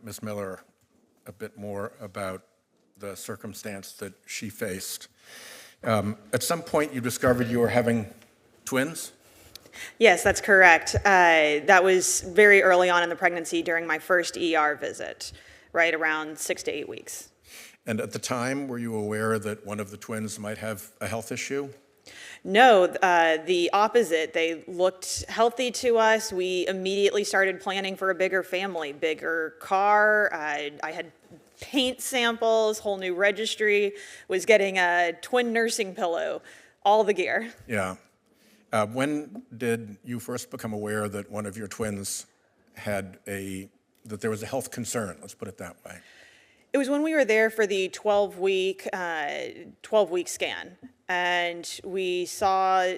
Ms. Miller a bit more about the circumstance that she faced. At some point, you discovered you were having twins? Yes, that's correct. That was very early on in the pregnancy during my first ER visit, right around 6 to 8 weeks. And at the time, were you aware that one of the twins might have a health issue? No, the opposite. They looked healthy to us. We immediately started planning for a bigger family, bigger car. I had paint samples, whole new registry, was getting a twin nursing pillow, all the gear. Yeah. When did you first become aware that one of your twins that there was a health concern? Let's put it that way. It was when we were there for the 12-week scan, and we saw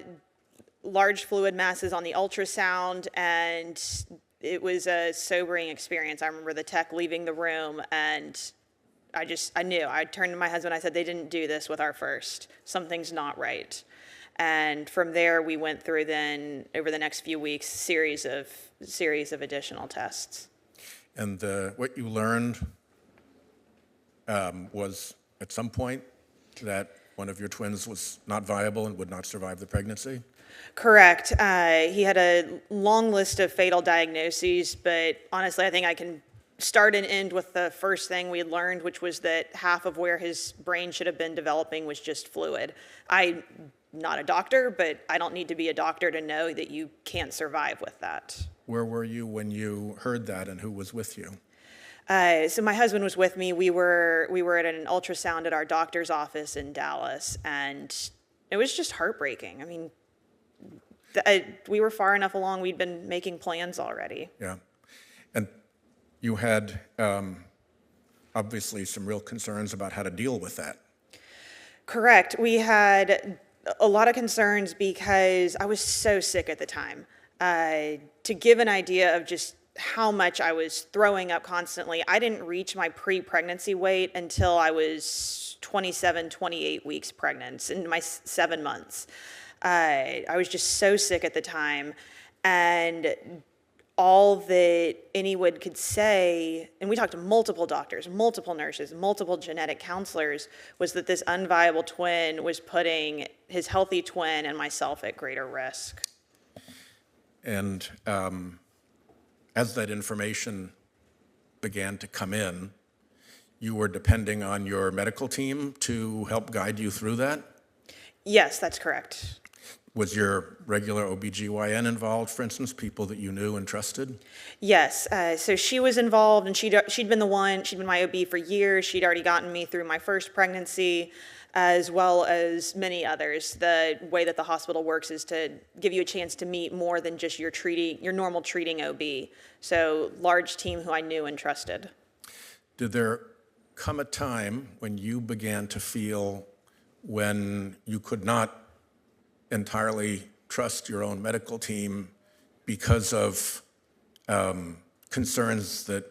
large fluid masses on the ultrasound, and it was a sobering experience. I remember the tech leaving the room, and I knew. I turned to my husband, I said, they didn't do this with our first. Something's not right. And from there, we went through then, over the next few weeks, series of additional tests. And what you learned was at some point that one of your twins was not viable and would not survive the pregnancy? Correct. He had a long list of fatal diagnoses, but honestly, I think I can start and end with the first thing we had learned, which was that half of where his brain should have been developing was just fluid. I'm not a doctor, but I don't need to be a doctor to know that you can't survive with that. Where were you when you heard that, and who was with you? So my husband was with me. We were at an ultrasound at our doctor's office in Dallas, and it was just heartbreaking. I mean, we were far enough along. We'd been making plans already. Yeah. And you had obviously some real concerns about how to deal with that. Correct. We had a lot of concerns because I was so sick at the time. To give an idea of just how much I was throwing up constantly, I didn't reach my pre-pregnancy weight until I was 27, 28 weeks pregnant, in my 7 months. I was just so sick at the time, and all that anyone could say, and we talked to multiple doctors, multiple nurses, multiple genetic counselors, was that this unviable twin was putting his healthy twin and myself at greater risk. And as that information began to come in, you were depending on your medical team to help guide you through that? Yes, that's correct. Was your regular OBGYN involved, for instance, people that you knew and trusted? Yes, so she was involved, and she'd been my OB for years. She'd already gotten me through my first pregnancy, as well as many others. The way that the hospital works is to give you a chance to meet more than just your normal treating OB. So large team who I knew and trusted. Did there come a time when you began to feel when you could not entirely trust your own medical team because of concerns that,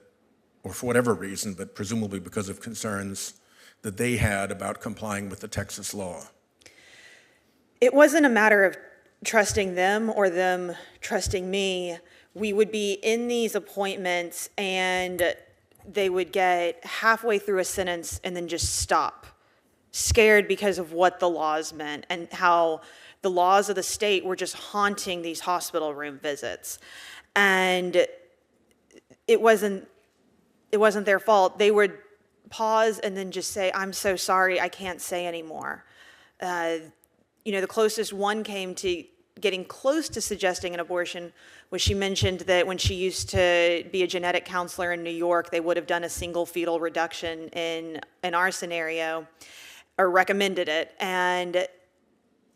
or for whatever reason, but presumably because of concerns that they had about complying with the Texas law? It wasn't a matter of trusting them or them trusting me. We would be in these appointments and they would get halfway through a sentence and then just stop, scared because of what the laws meant and how the laws of the state were just haunting these hospital room visits. And it wasn't their fault. They would pause and then just say, "I'm so sorry, I can't say anymore." The closest one came to getting close to suggesting an abortion was she mentioned that when she used to be a genetic counselor in New York, they would have done a single fetal reduction in our scenario, or recommended it, and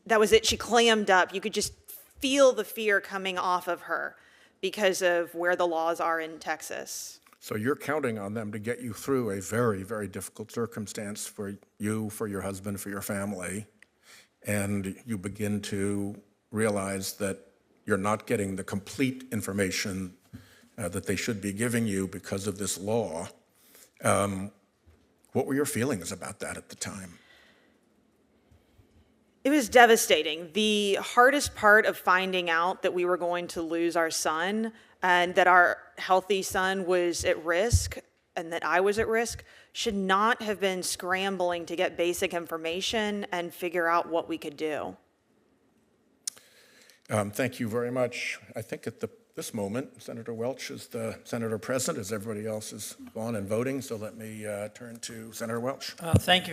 that was it. She clammed up. You could just feel the fear coming off of her because of where the laws are in Texas. So you're counting on them to get you through a very, very difficult circumstance for you, for your husband, for your family, and you begin to realize that you're not getting the complete information that they should be giving you because of this law. What were your feelings about that at the time? It was devastating. The hardest part of finding out that we were going to lose our son and that our healthy son was at risk and that I was at risk should not have been scrambling to get basic information and figure out what we could do. Thank you very much. I think at this moment, Senator Welch is the senator present, as everybody else is gone and voting. So let me turn to Senator Welch. Thank you.